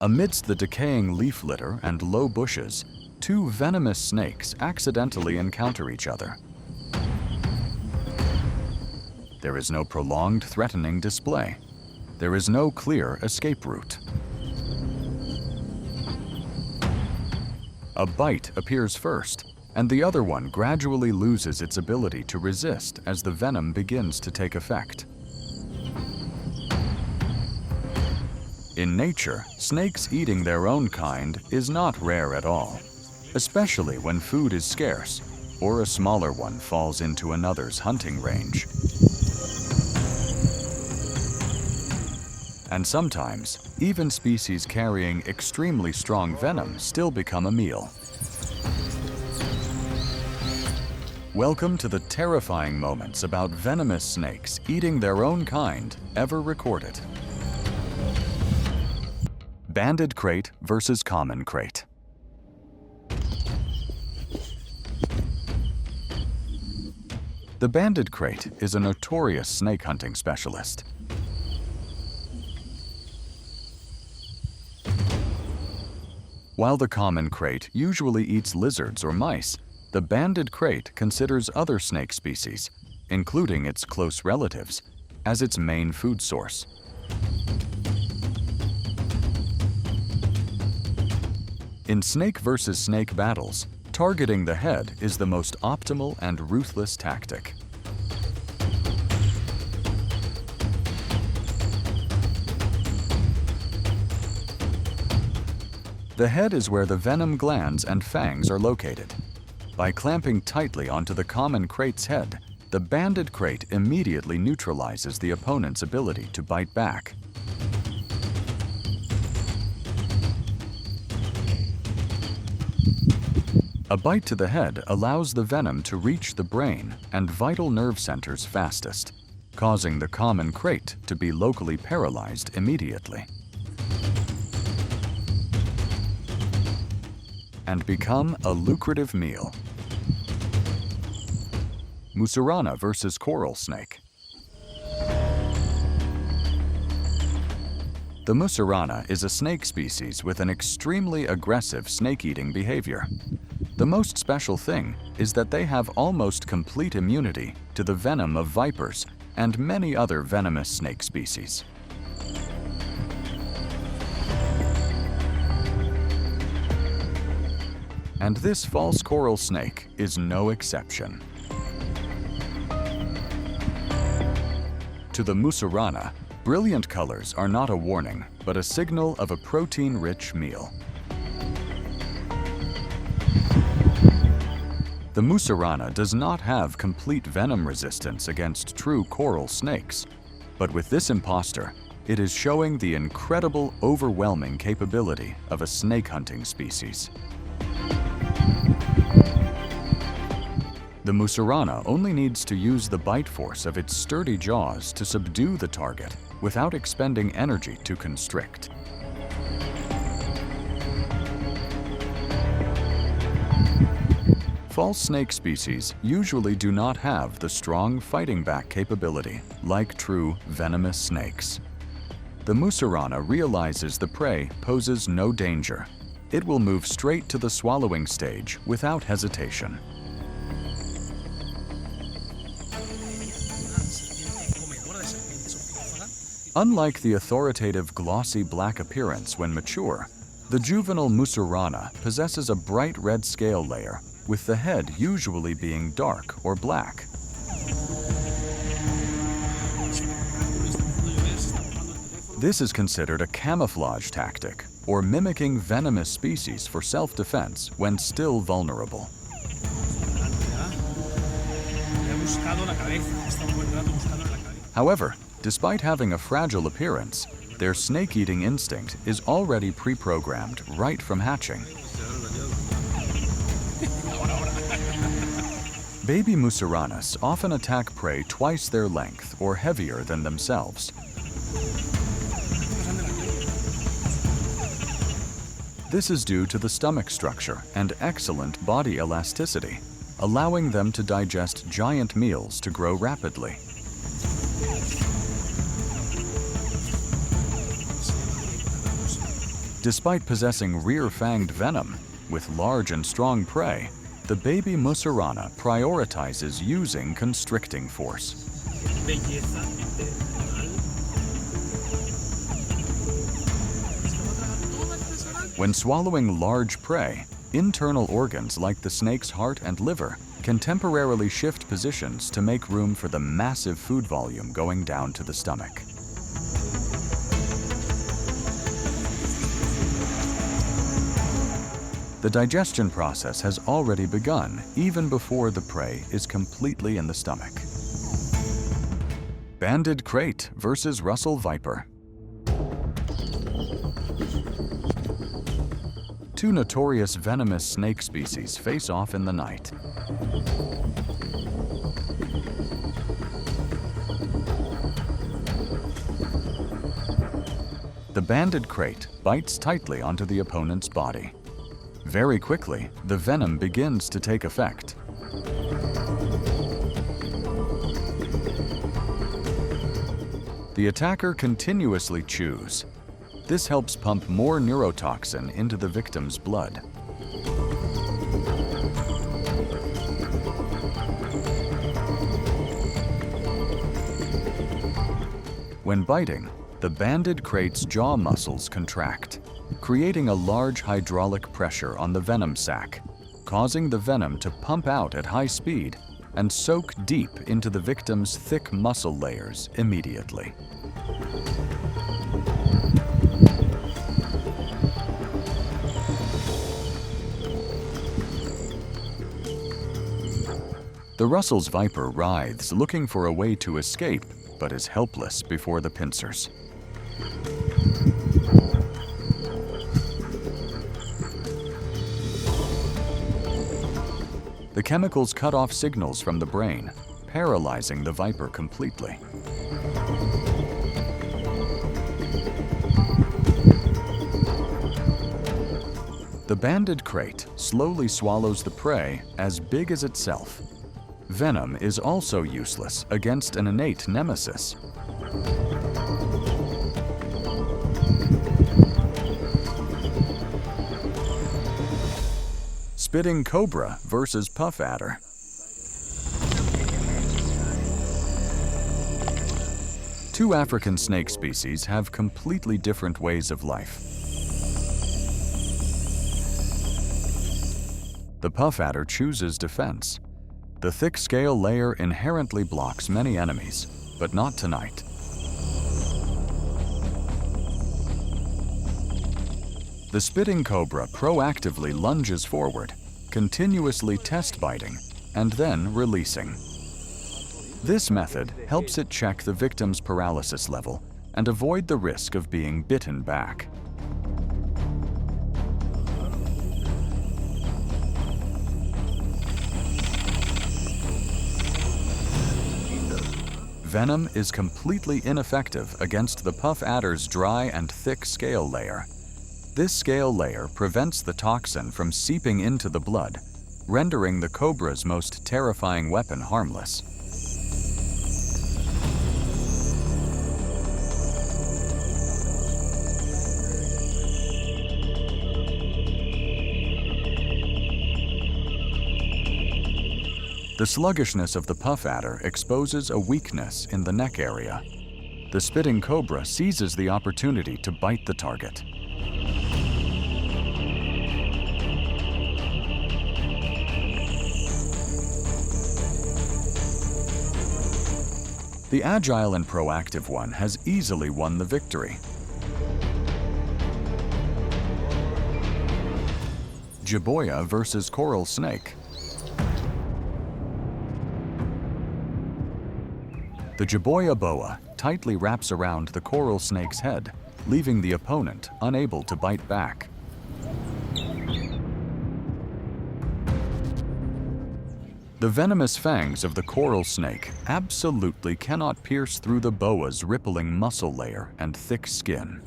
Amidst the decaying leaf litter and low bushes, two venomous snakes accidentally encounter each other. There is no prolonged, threatening display. There is no clear escape route. A bite appears first, and the other one gradually loses its ability to resist as the venom begins to take effect. In nature, snakes eating their own kind is not rare at all, especially when food is scarce or a smaller one falls into another's hunting range. And sometimes, even species carrying extremely strong venom still become a meal. Welcome to the terrifying moments about venomous snakes eating their own kind ever recorded. Banded krait versus common krait. The banded krait is a notorious snake hunting specialist. While the common krait usually eats lizards or mice, the banded krait considers other snake species, including its close relatives, as its main food source. In snake versus snake battles, targeting the head is the most optimal and ruthless tactic. The head is where the venom glands and fangs are located. By clamping tightly onto the common krait's head, the banded krait immediately neutralizes the opponent's ability to bite back. A bite to the head allows the venom to reach the brain and vital nerve centers fastest, causing the common krait to be locally paralyzed immediately and become a lucrative meal. Mussurana versus coral snake. The Mussurana is a snake species with an extremely aggressive snake-eating behavior. The most special thing is that they have almost complete immunity to the venom of vipers and many other venomous snake species. And this false coral snake is no exception. To the Mussurana, brilliant colors are not a warning, but a signal of a protein-rich meal. The Mussurana does not have complete venom resistance against true coral snakes, but with this imposter, it is showing the incredible, overwhelming capability of a snake hunting species. The Mussurana only needs to use the bite force of its sturdy jaws to subdue the target without expending energy to constrict. False snake species usually do not have the strong fighting back capability like true venomous snakes. The Mussurana realizes the prey poses no danger. It will move straight to the swallowing stage without hesitation. Unlike the authoritative glossy black appearance when mature, the juvenile Mussurana possesses a bright red scale layer, with the head usually being dark or black. This is considered a camouflage tactic, or mimicking venomous species for self-defense when still vulnerable. However, despite having a fragile appearance, their snake-eating instinct is already pre-programmed right from hatching. Baby Mussuranas often attack prey twice their length or heavier than themselves. This is due to the stomach structure and excellent body elasticity, allowing them to digest giant meals to grow rapidly. Despite possessing rear-fanged venom, with large and strong prey, the baby Mussurana prioritizes using constricting force. When swallowing large prey, internal organs like the snake's heart and liver can temporarily shift positions to make room for the massive food volume going down to the stomach. The digestion process has already begun even before the prey is completely in the stomach. Banded Krait versus Russell Viper. Two notorious venomous snake species face off in the night. The banded Krait bites tightly onto the opponent's body. Very quickly, the venom begins to take effect. The attacker continuously chews. This helps pump more neurotoxin into the victim's blood. When biting, the banded Krait's jaw muscles contract, creating a large hydraulic pressure on the venom sac, causing the venom to pump out at high speed and soak deep into the victim's thick muscle layers immediately. The Russell's viper writhes, looking for a way to escape, but is helpless before the pincers. The chemicals cut off signals from the brain, paralyzing the viper completely. The banded Krait slowly swallows the prey as big as itself. Venom is also useless against an innate nemesis. Spitting Cobra versus Puff Adder. Two African snake species have completely different ways of life. The puff adder chooses defense. The thick scale layer inherently blocks many enemies, but not tonight. The spitting cobra proactively lunges forward, continuously test biting, and then releasing. This method helps it check the victim's paralysis level and avoid the risk of being bitten back. Venom is completely ineffective against the puff adder's dry and thick scale layer. This scale layer prevents the toxin from seeping into the blood, rendering the cobra's most terrifying weapon harmless. The sluggishness of the puff adder exposes a weakness in the neck area. The spitting cobra seizes the opportunity to bite the target. The agile and proactive one has easily won the victory. Jiboia versus coral snake. The Jiboia boa tightly wraps around the coral snake's head, leaving the opponent unable to bite back. The venomous fangs of the coral snake absolutely cannot pierce through the boa's rippling muscle layer and thick skin.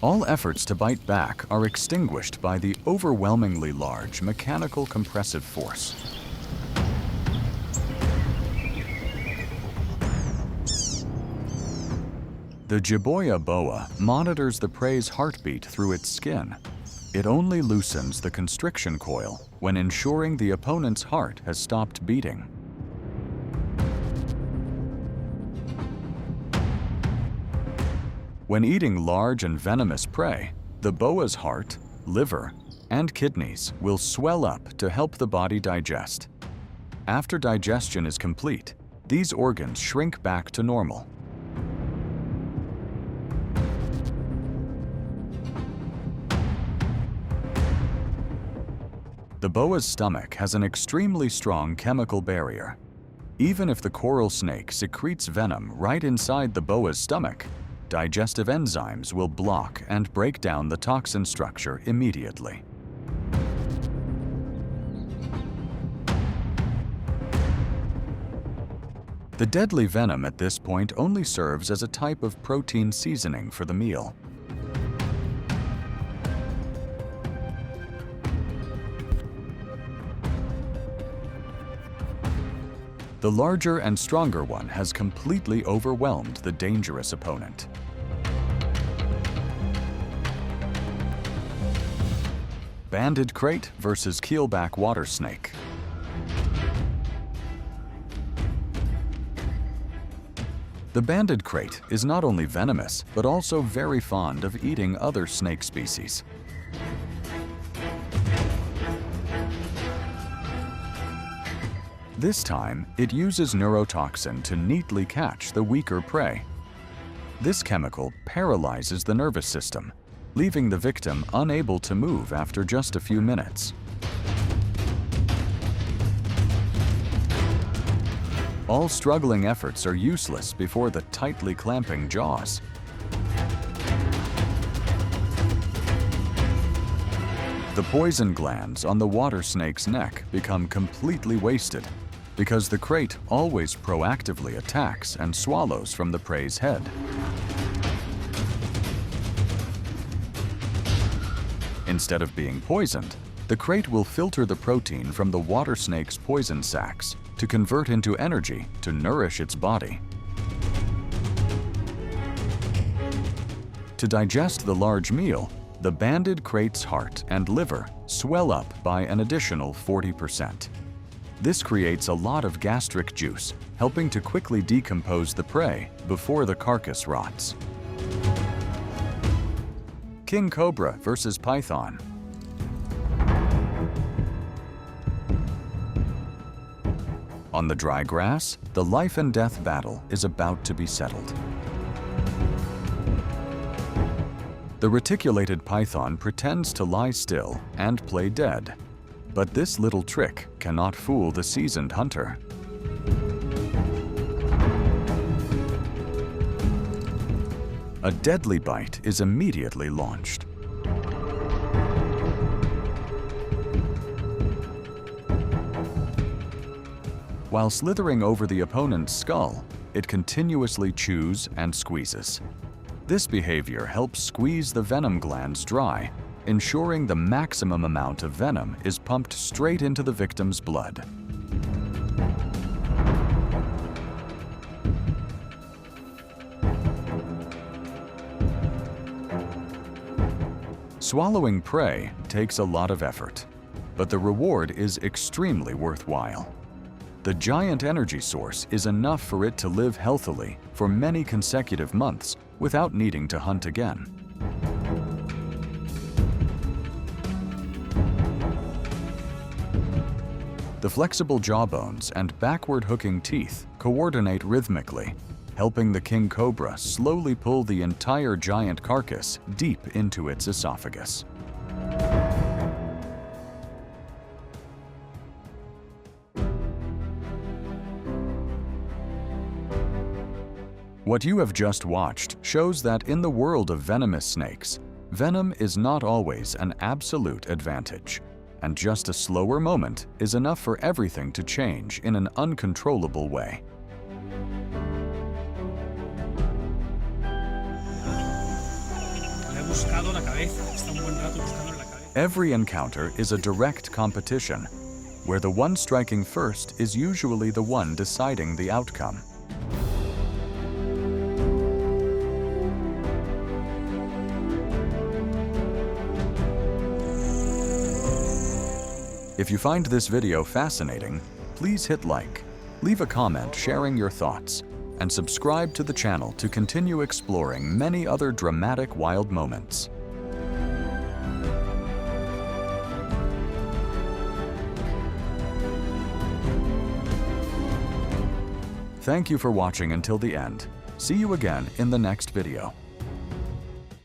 All efforts to bite back are extinguished by the overwhelmingly large mechanical compressive force. The Jiboia boa monitors the prey's heartbeat through its skin. It only loosens the constriction coil when ensuring the opponent's heart has stopped beating. When eating large and venomous prey, the boa's heart, liver, and kidneys will swell up to help the body digest. After digestion is complete, these organs shrink back to normal. The boa's stomach has an extremely strong chemical barrier. Even if the coral snake secretes venom right inside the boa's stomach, digestive enzymes will block and break down the toxin structure immediately. The deadly venom at this point only serves as a type of protein seasoning for the meal. The larger and stronger one has completely overwhelmed the dangerous opponent. Banded Krait versus keelback water snake. The banded krait is not only venomous, but also very fond of eating other snake species. This time, it uses neurotoxin to neatly catch the weaker prey. This chemical paralyzes the nervous system, leaving the victim unable to move after just a few minutes. All struggling efforts are useless before the tightly clamping jaws. The poison glands on the water snake's neck become completely wasted because the krait always proactively attacks and swallows from the prey's head. Instead of being poisoned, the krait will filter the protein from the water snake's poison sacs to convert into energy to nourish its body. To digest the large meal, the banded krait's heart and liver swell up by an additional 40%. This creates a lot of gastric juice, helping to quickly decompose the prey before the carcass rots. King Cobra versus Python. On the dry grass, the life and death battle is about to be settled. The reticulated python pretends to lie still and play dead, but this little trick cannot fool the seasoned hunter. A deadly bite is immediately launched. While slithering over the opponent's skull, it continuously chews and squeezes. This behavior helps squeeze the venom glands dry, ensuring the maximum amount of venom is pumped straight into the victim's blood. Swallowing prey takes a lot of effort, but the reward is extremely worthwhile. The giant energy source is enough for it to live healthily for many consecutive months without needing to hunt again. The flexible jawbones and backward-hooking teeth coordinate rhythmically, helping the king cobra slowly pull the entire giant carcass deep into its esophagus. What you have just watched shows that in the world of venomous snakes, venom is not always an absolute advantage, and just a slower moment is enough for everything to change in an uncontrollable way. Every encounter is a direct competition, where the one striking first is usually the one deciding the outcome. If you find this video fascinating, please hit like, leave a comment sharing your thoughts, and subscribe to the channel to continue exploring many other dramatic wild moments. Thank you for watching until the end. See you again in the next video.